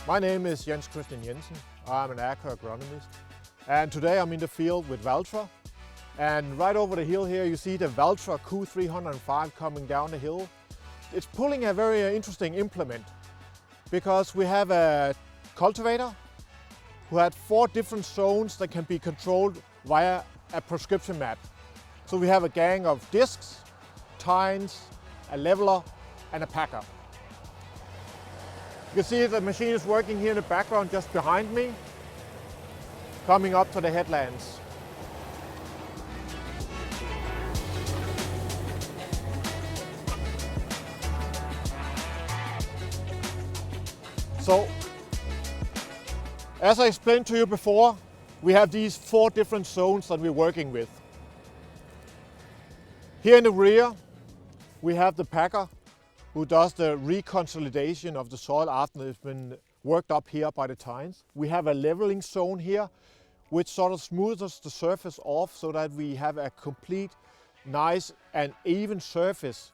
My name is Jens Christian Jensen. I'm an agronomist, and today I'm in the field with Valtra. And right over the hill here you see the Valtra Q305 coming down the hill. It's pulling a very interesting implement because we have a cultivator who had 4 different zones that can be controlled via a prescription map. So we have a gang of discs, tines, a leveler and a packer. You can see the machine is working here in the background just behind me, coming up to the headlands. So, as I explained to you before, we have these 4 different zones that we're working with. Here in the rear, we have the packer who does the reconsolidation of the soil after it's been worked up here by the tines. We have a leveling zone here, which sort of smooths the surface off so that we have a complete, nice and even surface.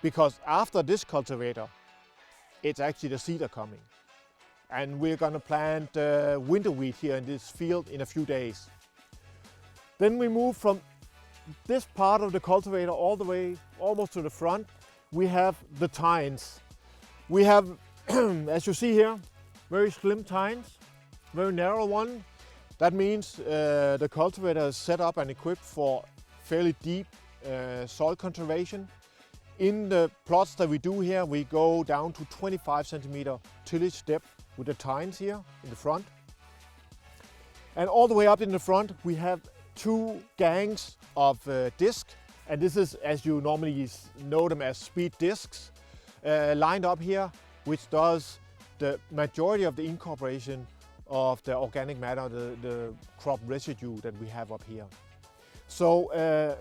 Because after this cultivator, it's actually the seeder coming. And we're going to plant winter wheat here in this field in a few days. Then we move from this part of the cultivator all the way almost to the front. We have the tines. We have, as you see here, very slim tines, very narrow one. That means the cultivator is set up and equipped for fairly deep soil conservation. In the plots that we do here, we go down to 25 centimeter tillage depth with the tines here in the front. And all the way up in the front, we have 2 gangs of disc. And this is, as you normally know them as speed discs, lined up here, which does the majority of the incorporation of the organic matter, the crop residue that we have up here. So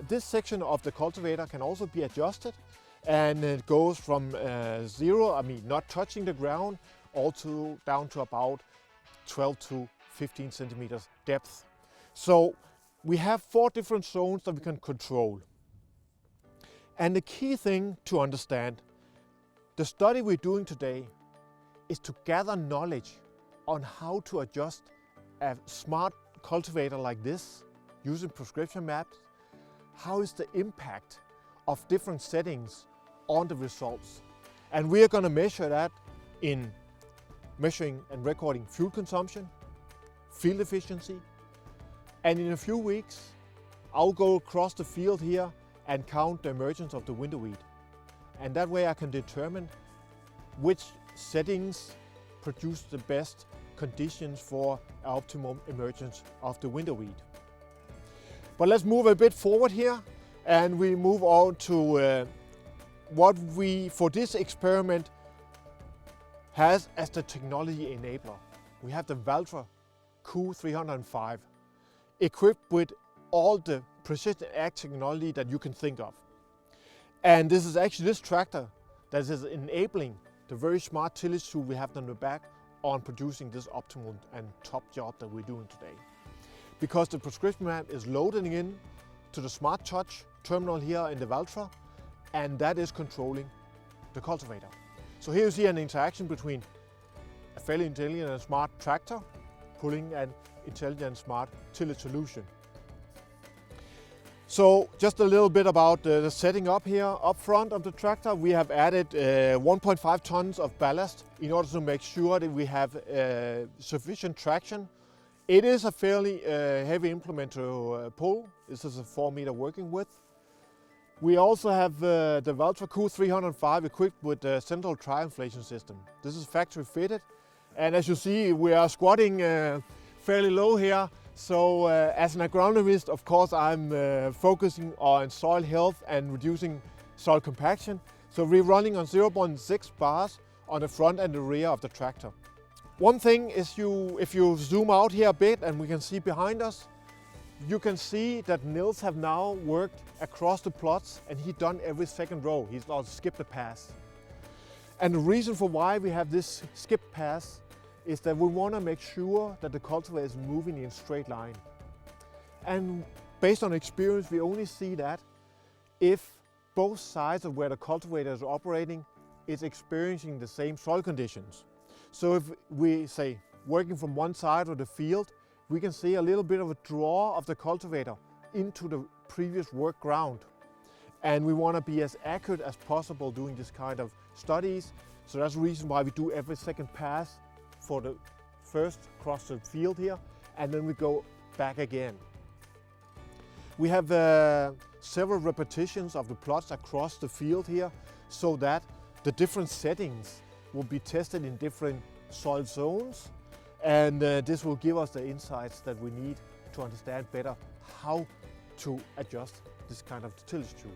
this section of the cultivator can also be adjusted, and it goes from 0, not touching the ground, also down to about 12 to 15 centimeters depth. So we have 4 different zones that we can control. And the key thing to understand, the study we're doing today is to gather knowledge on how to adjust a smart cultivator like this using prescription maps. How is the impact of different settings on the results? And we are going to measure that in measuring and recording fuel consumption, field efficiency, and in a few weeks I'll go across the field here and count the emergence of the winter wheat. And that way I can determine which settings produce the best conditions for optimum emergence of the winter wheat. But let's move a bit forward here, and we move on to what we, for this experiment, has as the technology enabler. We have the Valtra Q305, equipped with all the precision ag technology that you can think of. And this is actually this tractor that is enabling the very smart tillage tool we have on the back on producing this optimal and top job that we're doing today. Because the prescription map is loading in to the Smart Touch terminal here in the Valtra, and that is controlling the cultivator. So here you see an interaction between a fairly intelligent and smart tractor pulling an intelligent and smart tillage solution. So just a little bit about the setting up here. Up front of the tractor we have added 1.5 tons of ballast in order to make sure that we have sufficient traction. It is a fairly heavy implement to pull. This is a 4 meter working width. We also have the Valtra Q305 equipped with a central tri-inflation system. This is factory fitted, and as you see we are squatting fairly low here. So as an agronomist, of course, I'm focusing on soil health and reducing soil compaction. So we're running on 0.6 bars on the front and the rear of the tractor. One thing is, if you zoom out here a bit and we can see behind us, you can see that Nils have now worked across the plots, and he's done every second row. He's not skipped a pass. And the reason for why we have this skip pass is that we want to make sure that the cultivator is moving in a straight line. And based on experience, we only see that if both sides of where the cultivator is operating is experiencing the same soil conditions. So if we say working from one side of the field, we can see a little bit of a draw of the cultivator into the previous work ground. And we want to be as accurate as possible doing this kind of studies. So that's the reason why we do every second pass for the first cross the field here, and then we go back again. We have several repetitions of the plots across the field here, so that the different settings will be tested in different soil zones, and this will give us the insights that we need to understand better how to adjust this kind of tillage tools.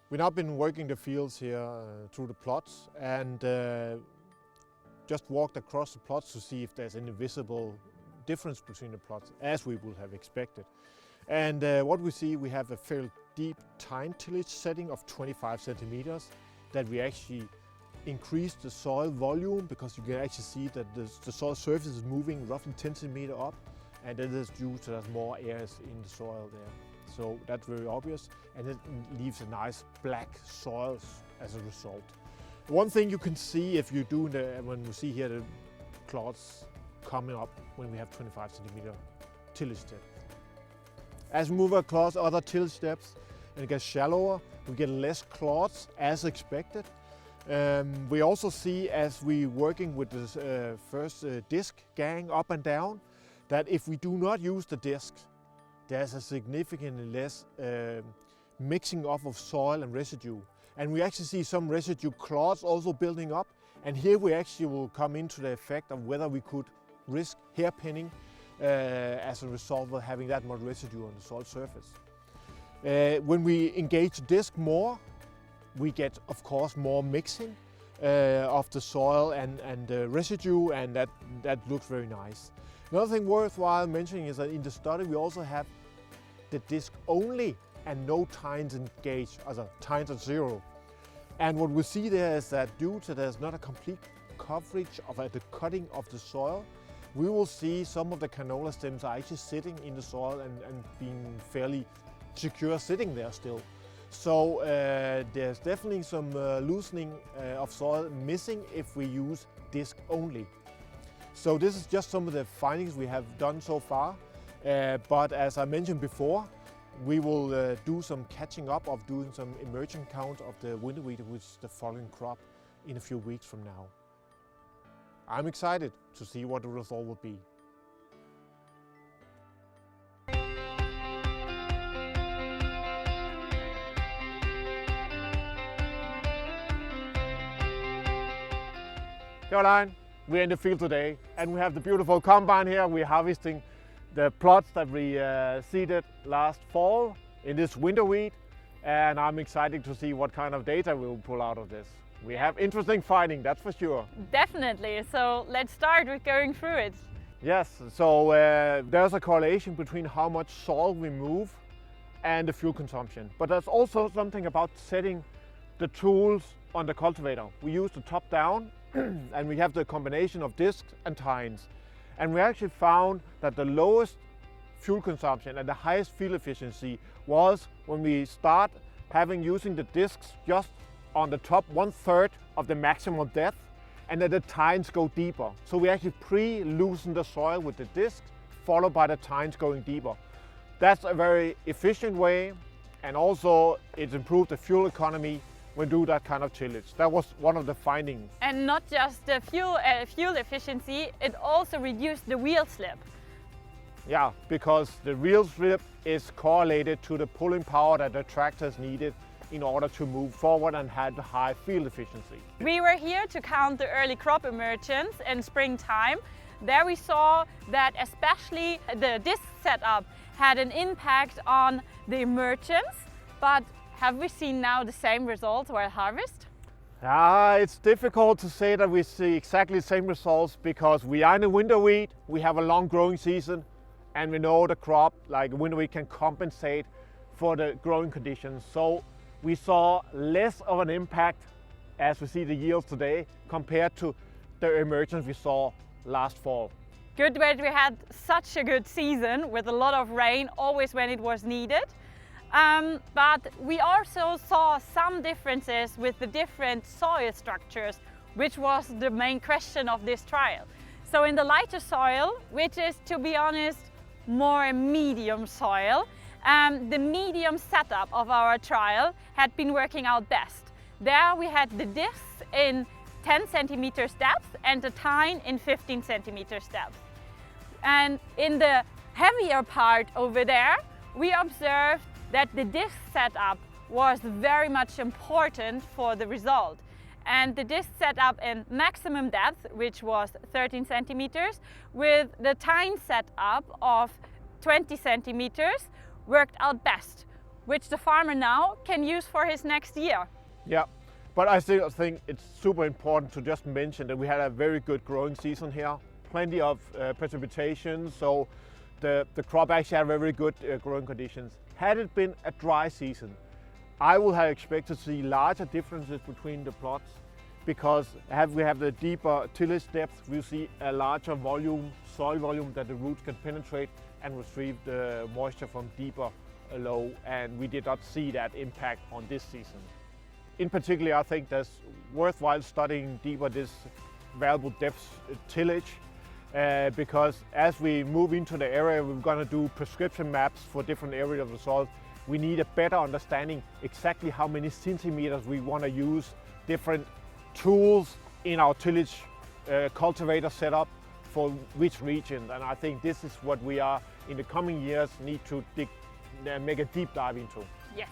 We've now been working the fields here through the plots, and just walked across the plots to see if there's any visible difference between the plots, as we would have expected. And what we see, we have a fairly deep tine tillage setting of 25 centimeters, that we actually increased the soil volume, because you can actually see that the soil surface is moving roughly 10 centimeters up, and that is due to there's more areas in the soil there. So that's very obvious, and it leaves a nice black soil as a result. One thing you can see if you do when we see here the clods coming up when we have 25 centimeter tillage depth. As we move across other tillage depths and it gets shallower, we get less clods as expected. We also see, as we working with this first disc gang up and down, that if we do not use the discs, there's a significantly less mixing up of soil and residue. And we actually see some residue clods also building up. And here we actually will come into the effect of whether we could risk hairpinning as a result of having that much residue on the soil surface. When we engage the disc more, we get, of course, more mixing of the soil and the residue, and that looks very nice. Another thing worthwhile mentioning is that in the study we also have the disc only and no tines engaged, also tines at zero. And what we see there is that due to there's not a complete coverage of the cutting of the soil, we will see some of the canola stems are actually sitting in the soil and being fairly secure sitting there still. So there's definitely some loosening of soil missing if we use disc only. So this is just some of the findings we have done so far, but as I mentioned before, we will do some catching up of doing some emerging count of the winter wheat, which is the following crop, in a few weeks from now. I'm excited to see what the result will be. Caroline, we're in the field today and we have the beautiful combine here. We're harvesting the plots that we seeded last fall in this winter wheat, and I'm excited to see what kind of data we'll pull out of this. We have interesting findings, that's for sure. Definitely, so let's start with going through it. Yes, so there's a correlation between how much soil we move and the fuel consumption. But there's also something about setting the tools on the cultivator. We use the top down and we have the combination of discs and tines. And we actually found that the lowest fuel consumption and the highest field efficiency was when we start using the discs just on the top 1/3 of the maximum depth, and then the tines go deeper. So we actually pre-loosen the soil with the discs, followed by the tines going deeper. That's a very efficient way, and also it's improved the fuel economy when do that kind of tillage. That was one of the findings. And not just the fuel efficiency, it also reduced the wheel slip. Yeah, because the wheel slip is correlated to the pulling power that the tractors needed in order to move forward and had high field efficiency. We were here to count the early crop emergence in springtime. There we saw that especially the disc setup had an impact on the emergence, but have we seen now the same results while harvest? It's difficult to say that we see exactly the same results, because we are in a winter wheat, we have a long growing season, and we know the crop, like winter wheat, can compensate for the growing conditions. So we saw less of an impact as we see the yields today compared to the emergence we saw last fall. Good that we had such a good season with a lot of rain always when it was needed. But we also saw some differences with the different soil structures, which was the main question of this trial. So in the lighter soil, which is, to be honest, more medium soil, the medium setup of our trial had been working out best. There we had the discs in 10 centimeters depth and the tine in 15 centimeters depth. And in the heavier part over there, we observed that the disc setup was very much important for the result. And the disc setup in maximum depth, which was 13 centimeters, with the tine setup of 20 centimeters, worked out best, which the farmer now can use for his next year. Yeah, but I still think it's super important to just mention that we had a very good growing season here. Plenty of precipitation, so the crop actually had very good growing conditions. Had it been a dry season, I would have expected to see larger differences between the plots, because we have the deeper tillage depth, we see a larger volume, soil volume that the roots can penetrate and retrieve the moisture from deeper low, and we did not see that impact on this season. In particular, I think that's worthwhile studying deeper this variable depth tillage, because as we move into the area, we're going to do prescription maps for different areas of the soil. We need a better understanding exactly how many centimeters we want to use, different tools in our tillage cultivator setup for which region. And I think this is what we are in the coming years need to make a deep dive into. Yes.